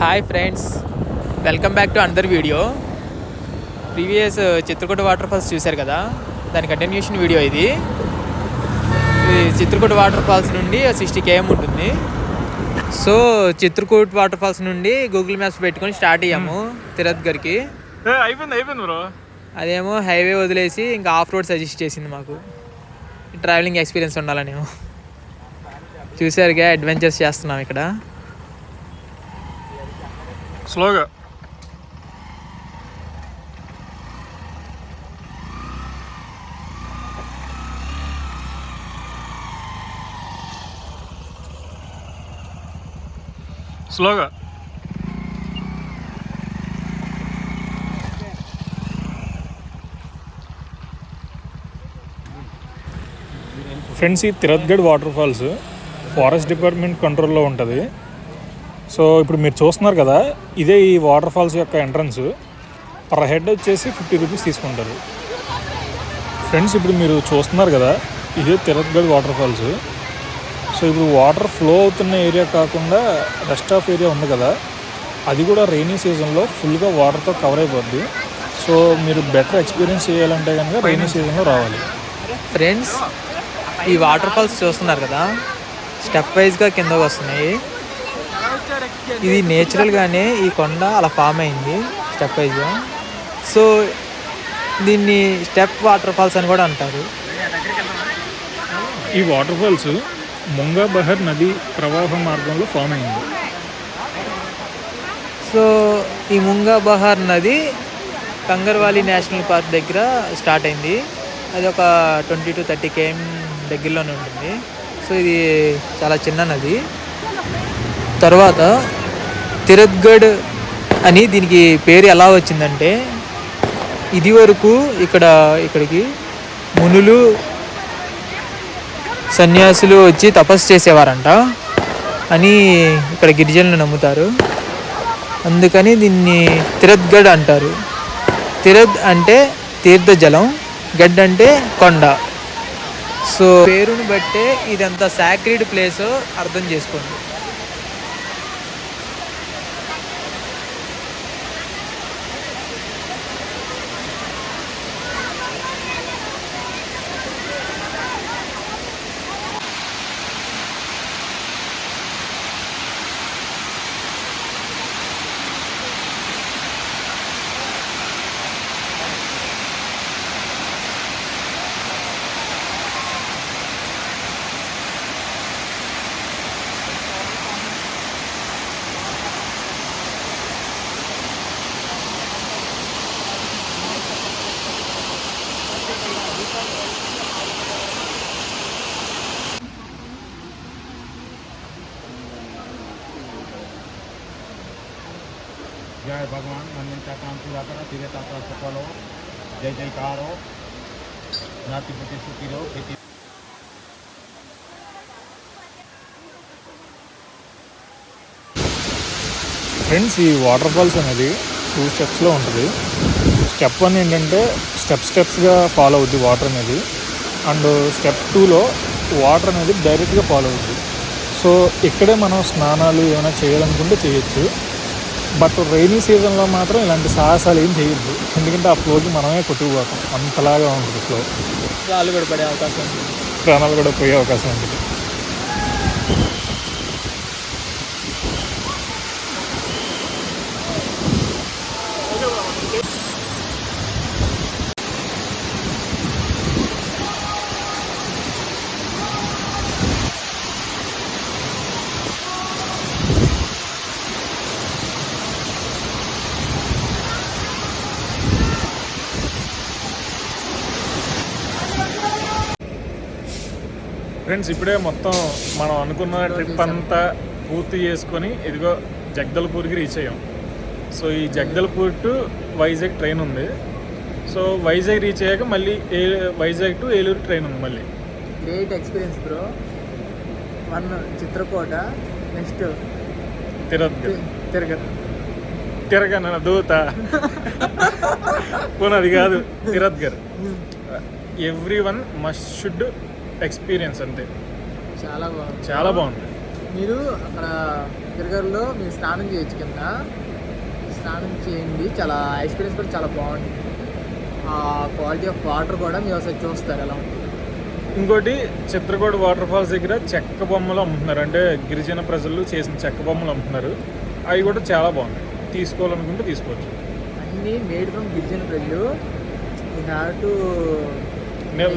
Hi friends, welcome back to another video. Previous Chitrakoot water falls చూశారు కదా, దాని continuation video ఇది. చిత్రకూట వాటర్ ఫాల్స్ నుండి 60 km ఉంటుంది. సో చిత్రకూట వాటర్ ఫాల్స్ నుండి గూగుల్ మ్యాప్స్ పెట్టుకొని స్టార్ట్ అయ్యాము తిరత్గర్కి. అయిపోయింది బ్రో. అదేమో హైవే వదిలేసి ఇంకా ఆఫ్ రోడ్ సజెస్ట్ చేసింది మాకు. ట్రావెలింగ్ ఎక్స్పీరియన్స్ ఉండాలనేమో. చూసారుగా, అడ్వెంచర్స్ చేస్తున్నాం ఇక్కడ. స్లోగా స్లోగా ఫ్రెండ్స్, ఈ Tirathgarh water falls forest department కంట్రోల్లో ఉంటుంది. సో ఇప్పుడు మీరు చూస్తున్నారు కదా, ఇదే ఈ వాటర్ ఫాల్స్ యొక్క ఎంట్రన్స్. పర్ హెడ్ వచ్చేసి 50 రూపీస్ తీసుకుంటారు. ఫ్రెండ్స్, ఇప్పుడు మీరు చూస్తున్నారు కదా, ఇదే తిరత్గఢ్ వాటర్ ఫాల్స్. సో ఇప్పుడు వాటర్ ఫ్లో అవుతున్న ఏరియా కాకుండా రెస్ట్ ఆఫ్ ఏరియా ఉంది కదా, అది కూడా రైనీ సీజన్లో ఫుల్గా వాటర్తో కవర్ అయిపోద్ది. సో మీరు బెటర్ ఎక్స్పీరియన్స్ చేయాలంటే కనుక రైనీ సీజన్లో రావాలి. ఫ్రెండ్స్, ఈ వాటర్ ఫాల్స్ చూస్తున్నారు కదా, స్టెప్ వైజ్గా కిందకు వస్తున్నాయి. ఇది నేచురల్గానే ఈ కొండ అలా ఫామ్ అయింది స్టెప్ వైజ్గా. సో దీన్ని స్టెప్ వాటర్ ఫాల్స్ అని కూడా అంటారు. ఈ వాటర్ ఫాల్స్ ముంగా బహర్ నది ప్రవాహ మార్గంలో ఫామ్ అయింది. సో ఈ ముంగా బహార్ నది కంగర్వాలి నేషనల్ పార్క్ దగ్గర స్టార్ట్ అయింది. అది ఒక 20 to 30 km దగ్గరలోనే ఉంటుంది. సో ఇది చాలా చిన్న నది. తర్వాత తిరత్గఢ్ అని దీనికి పేరు ఎలా వచ్చిందంటే, ఇది వరకు ఇక్కడికి మునులు సన్యాసులు వచ్చి తపస్సు చేసేవారంట అని ఇక్కడ గిరిజనులు నమ్ముతారు. అందుకని దీన్ని తిరత్గఢ్ అంటారు. తిరత్ అంటే తీర్థజలం, గడ్ అంటే కొండ. సో పేరును బట్టే ఇదంతా సాక్రెడ్ ప్లేస్ అర్థం చేసుకోండి. जय भगवान, मंदिर का काम पूरा करो, धीरे ताता सफल हो, जय जयकार हो, नाती पुती सुखी रहो, खेती. ఫ్రెండ్స్, ఈ వాటర్ ఫాల్స్ అనేది 2 స్టెప్స్లో ఉంటుంది. స్టెప్ 1 ఏంటంటే స్టెప్స్గా ఫాలో అవుద్ది వాటర్ అనేది. అండ్ స్టెప్ 2లో వాటర్ అనేది డైరెక్ట్గా ఫాలో అవుద్ది. సో ఇక్కడే మనం స్నానాలు ఏమైనా చేయాలనుకుంటే చేయొచ్చు. బట్ రైనీ సీజన్లో మాత్రం ఇలాంటి సాహసాలు ఏం చేయొద్దు, ఎందుకంటే ఆ ఫ్లోకి మనమే కొట్టుకుపోతాం. అంతలాగా ఉంటుంది ఫ్లో. ప్రాణాలు కూడా పడే అవకాశం ఉంటుంది. ప్రాణాలు కూడా పోయే అవకాశం ఉంటుంది. ఫ్రెండ్స్, ఇప్పుడే మొత్తం మనం అనుకున్న ట్రిప్ అంతా పూర్తి చేసుకొని ఇదిగో జగదల్పూర్కి రీచ్ అయ్యాం. సో ఈ జగదల్పూర్ టు వైజాగ్ ట్రైన్ ఉంది. సో వైజాగ్ రీచ్ అయ్యాక మళ్ళీ వైజాగ్ టు ఏలూరు ట్రైన్ ఉంది. మళ్ళీ great experience bro. 1 Chitrakoot, next తిరగన దూత పోనది కాదు, Tirathgarh. Everyone must should experience అంతే. చాలా బాగుంది. చాలా బాగుంది. మీరు అక్కడ గిరిగర్లో మీరు స్నానం చేయొచ్చు కింద. స్నానం చేయండి, చాలా ఎక్స్పీరియన్స్ కూడా చాలా బాగుంటుంది. ఆ క్వాలిటీ ఆఫ్ వాటర్ కూడా మీరు ఒకసారి చూస్తారు ఎలా ఉంటుంది. ఇంకోటి చిత్రకూట వాటర్ ఫాల్స్ దగ్గర చెక్క బొమ్మలు అమ్ముతున్నారు, అంటే గిరిజన ప్రజలు చేసిన చెక్క బొమ్మలు అమ్ముతున్నారు. అవి కూడా చాలా బాగున్నాయి, తీసుకోవాలనుకుంటే తీసుకోవచ్చు. అన్నీ మేడ్ ఫ్రమ్ గిరిజన ప్రజలు. యూ హ్యావ్ టు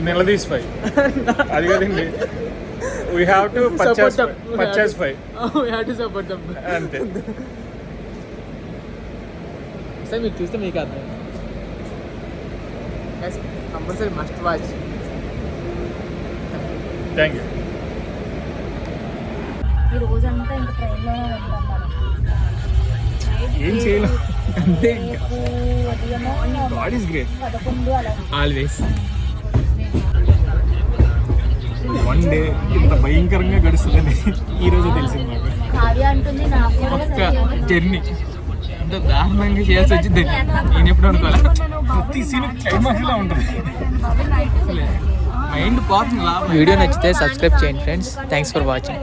నిలదీస్ ఫైవ్ అది కదండి, we have to purchase five అంతే. సార్ మీరు చూస్తే మీకు అర్థం compulsory must watch. Thank you. ఈ రోజంతా ఇంకా ట్రైన్లోనే ఉంటాం మనం. ఏం చేయలేం అంతే. రేపు ఉదయమో గాడ్ ఈస్ గ్రేట్ 11 అలా ఆల్వేస్. వన్ డే ఇంత భయంకరంగా గడుస్తుందని ఈరోజు తెలిసింది నాకు. కావ్య అంటుంది నాకు కూడా ఒక్క జర్నీ ఎంత దారుణంగా చేయాల్సి వచ్చింది నేను ఎప్పుడు అనుకోవాలి. ప్రతి సీన్ క్లైమాక్స్లా ఉంటుంది. మైండ్ పోతుంది. వీడియో నచ్చితే సబ్స్క్రైబ్ చేయండి ఫ్రెండ్స్. Thanks for watching.